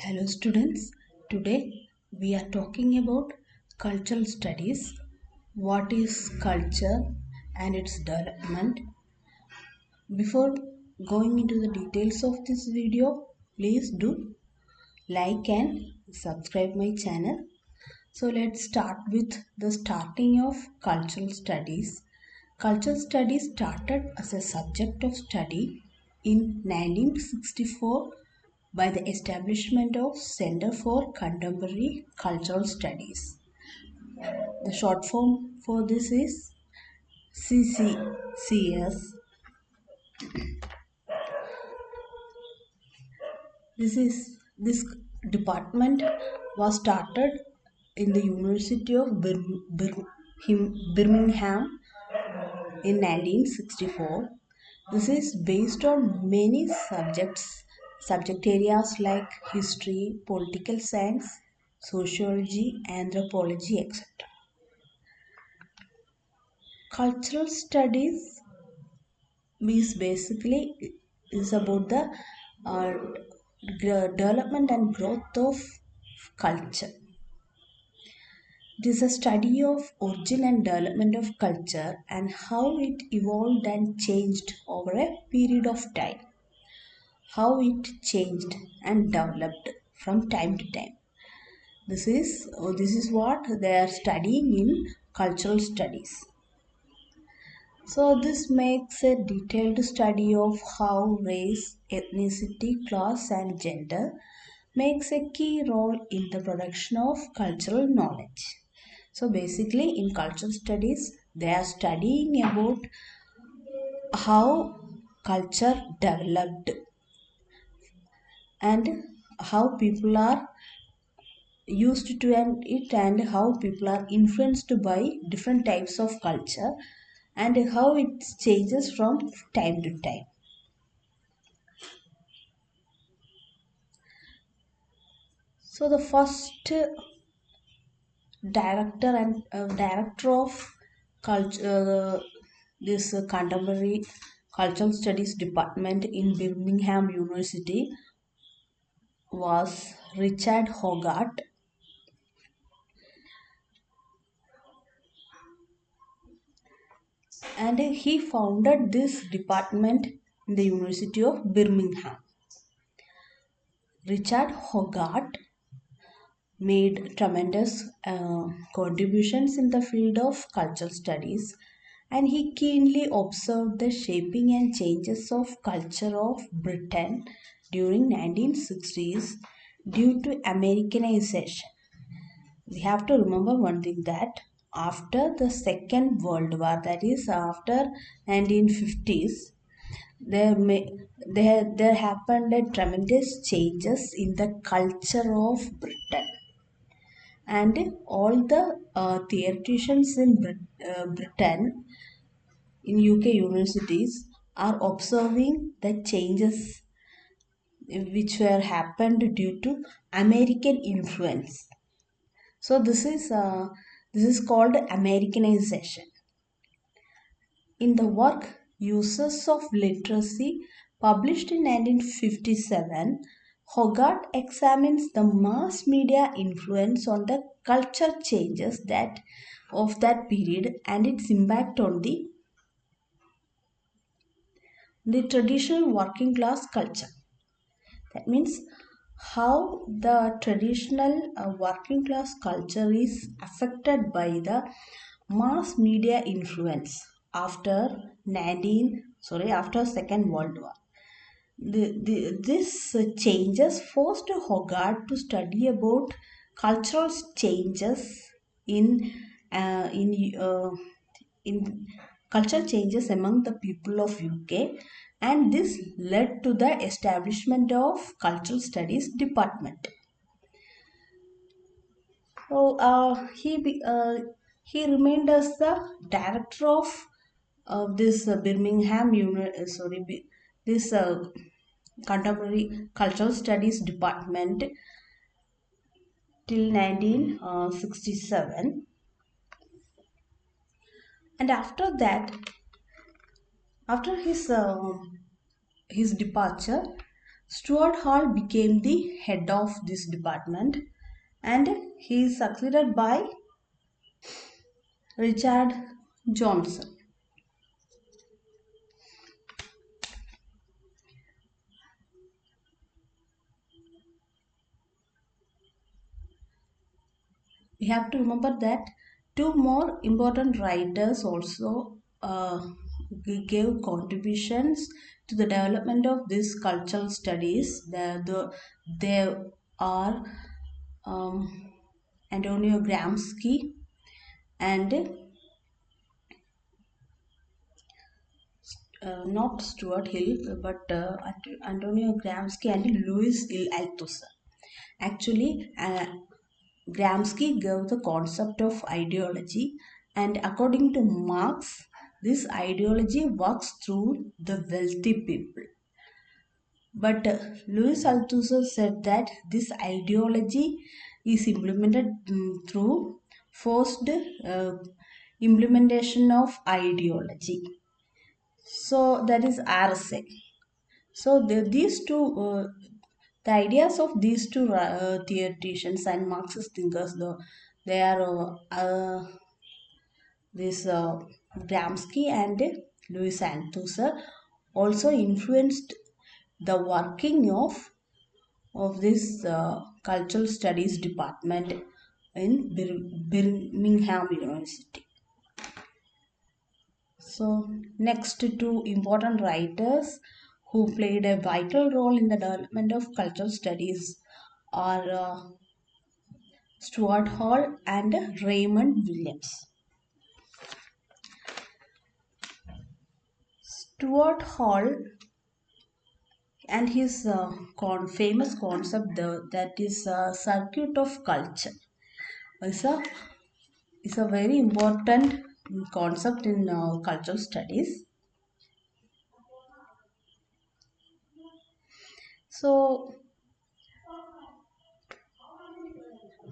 Hello students, today we are talking about cultural studies. What is culture and its development? Before going into the details of this video, please do like and subscribe my channel. So let's start with the starting of cultural studies. Cultural studies started as a subject of study in 1964 by the establishment of Center for Contemporary Cultural Studies. The short form for this is CCCS. This department was started in the University of Birmingham in 1964. This is based on many subject areas like history, political science, sociology, anthropology, etc. Cultural studies is about the uh, development and growth of culture. It is a study of origin and development of culture and how it evolved and changed over a period of time. How it changed and developed from time to time. This is what they are studying in cultural studies. So this makes a detailed study of how race, ethnicity, class and gender makes a key role in the production of cultural knowledge. So basically in cultural studies they are studying about how culture developed and how people are used to it and how people are influenced by different types of culture and how it changes from time to time. So the first director of culture, this contemporary cultural studies department in Birmingham University was Richard Hoggart. And he founded this department in the University of Birmingham. Richard Hoggart made tremendous contributions in the field of cultural studies, and he keenly observed the shaping and changes of culture of Britain during 1960s due to Americanization. We have to remember one thing, that after the Second World War, that is after 1950s, there happened a tremendous changes in the culture of Britain, and all the theoreticians in Britain, in UK universities, are observing the changes which were happened due to American influence. So this is called Americanization. In the work Uses of Literacy, published in 1957, Hoggart examines the mass media influence on the culture changes of that period and its impact on the traditional working class culture. That means how the traditional working class culture is affected by the mass media influence after after Second World War. This changes forced Hoggart to study about cultural changes in uh, in uh, in cultural changes among the people of UK, and this led to the establishment of cultural studies department. So he remained as the director of this this contemporary cultural studies department till 1967. And after that, after his departure, Stuart Hall became the head of this department and he is succeeded by Richard Johnson. We have to remember that two more important writers also gave contributions to the development of these cultural studies. They are um, Antonio Gramsci and not Stuart Hill, but Antonio Gramsci and Louis Althusser. Actually, Gramsci gave the concept of ideology, and according to Marx, this ideology works through the wealthy people. But Louis Althusser said that this ideology is implemented through forced implementation of ideology. So that is RSA. So the ideas of these two theoreticians and Marxist thinkers, though they are this Gramsci and Louis Althusser, also influenced the working of this cultural studies department in Birmingham University. So, next two important writers who played a vital role in the development of cultural studies are Stuart Hall and Raymond Williams. Stuart Hall and his famous concept that is circuit of culture is a very important concept in cultural studies. So,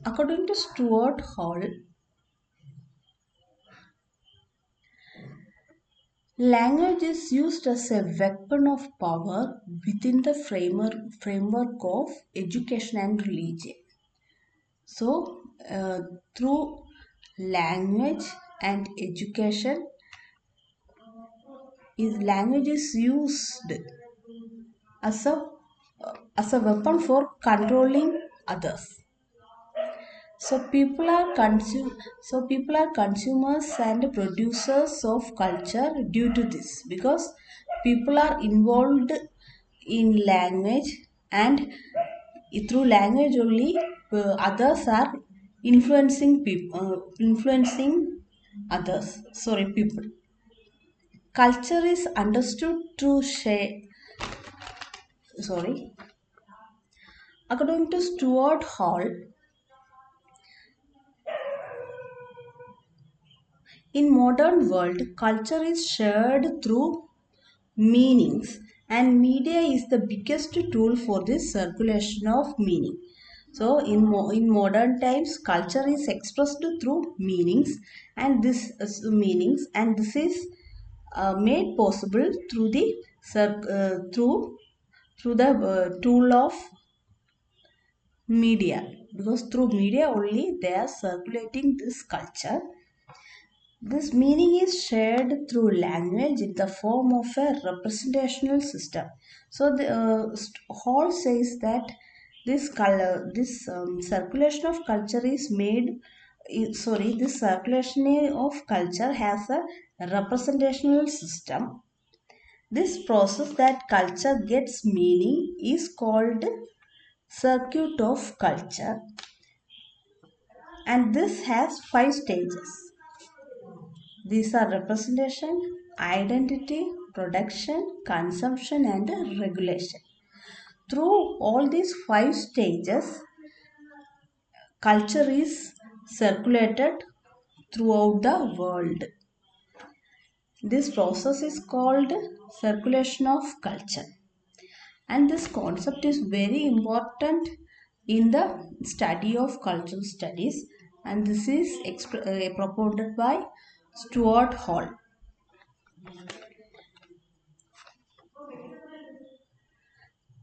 according to Stuart Hall, language is used as a weapon of power within the framework of education and religion. So, through language and education, language is used as a weapon for controlling others. So people are consumers and producers of culture due to this, because people are involved in language, and through language only others are influencing others. Sorry, people. Culture is understood to share. Sorry. According to Stuart Hall, in modern world, culture is shared through meanings, and media is the biggest tool for this circulation of meaning. So in modern times, culture is expressed through meanings, and this is made possible through the through the tool of media, because through media only they are circulating this culture. This meaning is shared through language in the form of a representational system. So the Hall says that this circulation of culture is made. This circulation of culture has a representational system. This process that culture gets meaning is called circuit of culture, and this has five stages. These are representation, identity, production, consumption, and regulation. Through all these five stages, culture is circulated throughout the world. This process is called circulation of culture, and this concept is very important in the study of cultural studies, and this is propounded by Stuart Hall.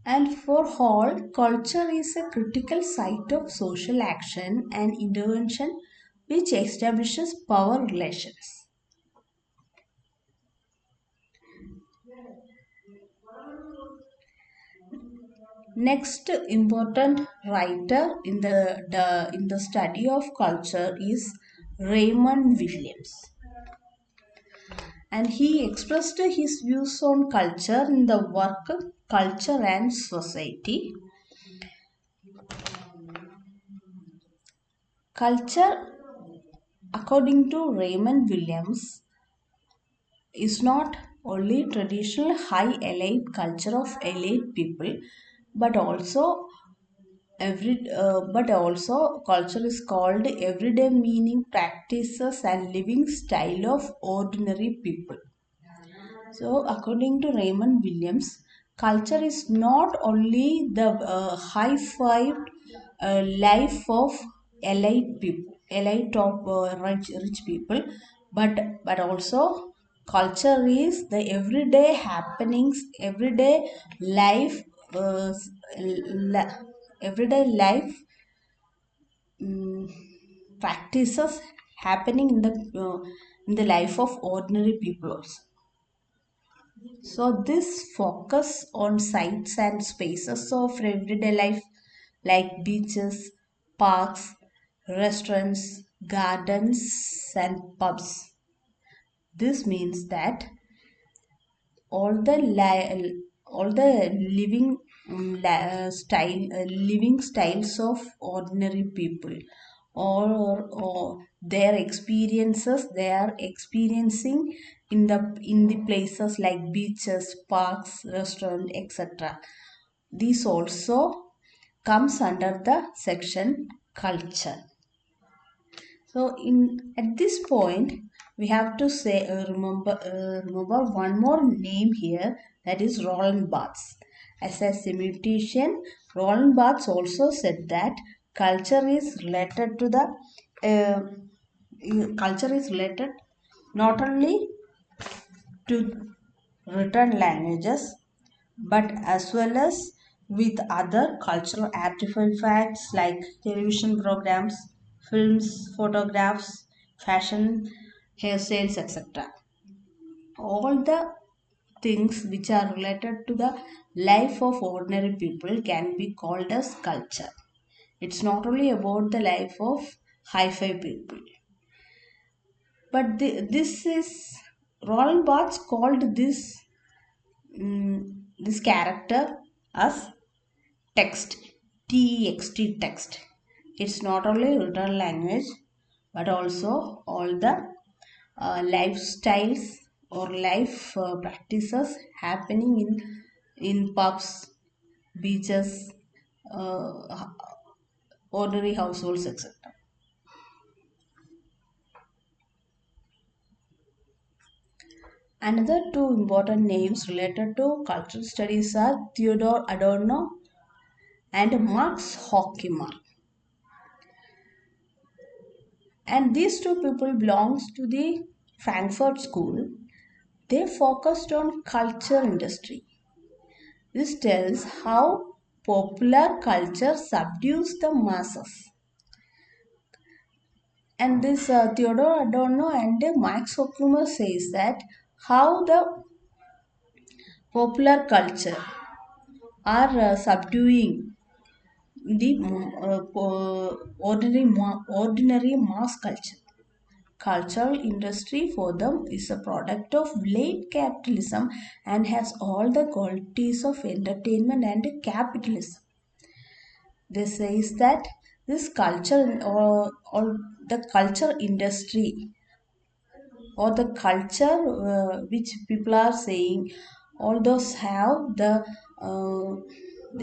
And for Hall, culture is a critical site of social action and intervention which establishes power relations. Next important writer in the study of culture is Raymond Williams, and he expressed his views on culture in the work Culture and Society. Culture, according to Raymond Williams, is not only traditional high elite culture of elite people, but also but also culture is called everyday meaning, practices, and living style of ordinary people. So, according to Raymond Williams, culture is not only the high-five life of elite of rich people, but also culture is the everyday happenings, life, uh, la- everyday life mm, practices happening in the life of ordinary people also. So this focus on sites and spaces of everyday life like beaches, parks, restaurants, gardens and pubs. This means that all the all the living living styles of ordinary people, or their experiences they are experiencing in the places like beaches, parks, restaurant, etc. This also comes under the section culture. So in at this point, we have to say remember one more name here, that is Roland Barthes. As a semiotician, Roland Barthes also said that culture is related to the culture is related not only to written languages but as well as with other cultural artifacts like television programs, films, photographs, fashion, hairstyles, etc. All the things which are related to the life of ordinary people can be called as culture. It's not only about the life of hi-fi people. But this is Roland Barthes called this character as text, text, text. It's not only written language but also all the lifestyles or life practices happening in pubs, beaches, uh, ordinary households, etc. Another two important names related to cultural studies are Theodor Adorno and Max Horkheimer. And these two people belongs to the Frankfurt School. They focused on culture industry. This tells how popular culture subdues the masses. And this Theodor Adorno and Max Horkheimer says that how the popular culture are subduing the ordinary mass culture. Cultural industry for them is a product of late capitalism and has all the qualities of entertainment and capitalism. They says that this culture or the culture industry or the culture which people are saying, all those have the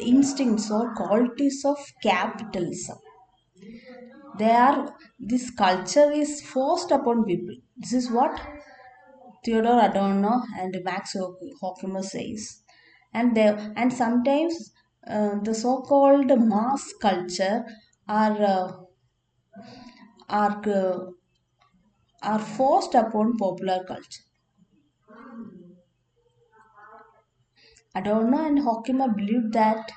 instincts or qualities of capitalism. They are This culture is forced upon people. This is what Theodor Adorno and Max Horkheimer says. And sometimes the so-called mass culture are uh, are are forced upon popular culture. Adorno and Hockima believed that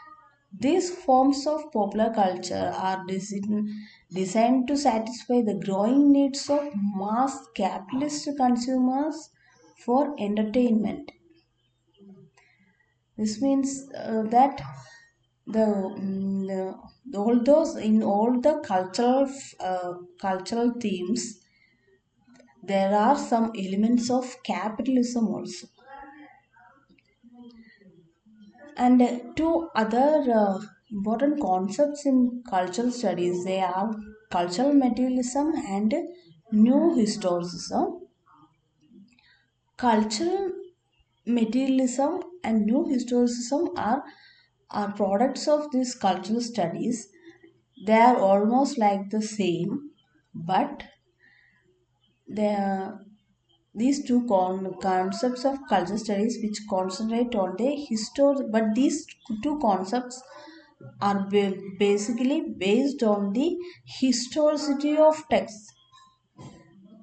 these forms of popular culture are designed to satisfy the growing needs of mass capitalist consumers for entertainment. This means that all those in all the cultural themes, there are some elements of capitalism also. And two other important concepts in cultural studies, they are cultural materialism and new historicism. Cultural materialism and new historicism are products of these cultural studies. They are almost like the same, but they are these two concepts of cultural studies which concentrate on the history, but these two concepts are basically based on the historicity of texts.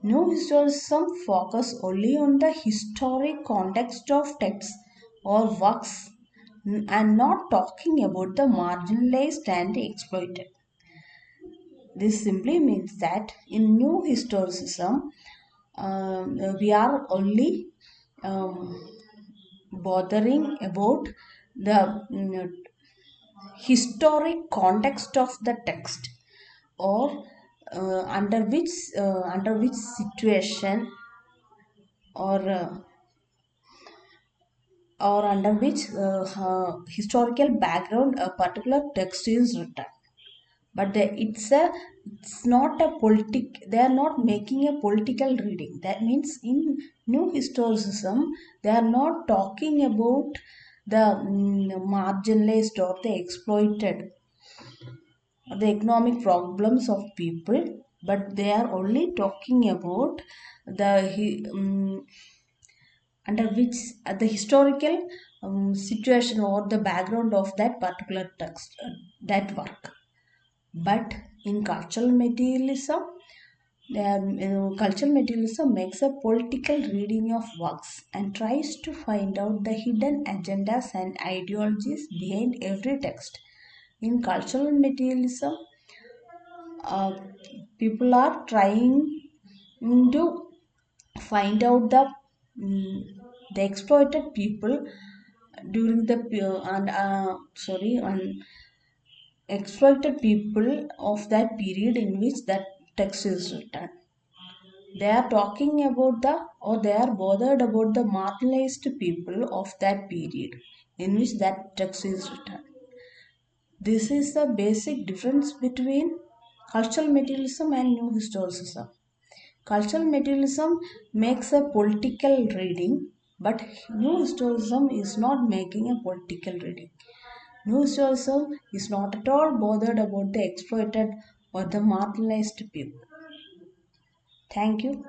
New historicism focus only on the historic context of texts or works and not talking about the marginalized and exploited. This simply means that in new historicism, we are only um, bothering about the historic context of the text, or under which situation, or under which historical background a particular text is written. But it's not a they are not making a political reading. That means in new historicism they are not talking about the marginalized or the exploited, the economic problems of people, but they are only talking about under which the historical situation or the background of that particular text, that work. But in cultural materialism, cultural materialism makes a political reading of works and tries to find out the hidden agendas and ideologies behind every text. In cultural materialism, uh, people are trying to find out mm, the exploited people during the and sorry and exploited people of that period in which that text is written. They are talking about they are bothered about the marginalized people of that period in which that text is written. This is the basic difference between cultural materialism and new historicism. Cultural materialism makes a political reading, but new historicism is not making a political reading. New historicism is not at all bothered about the exploited or the marginalized people. Thank you.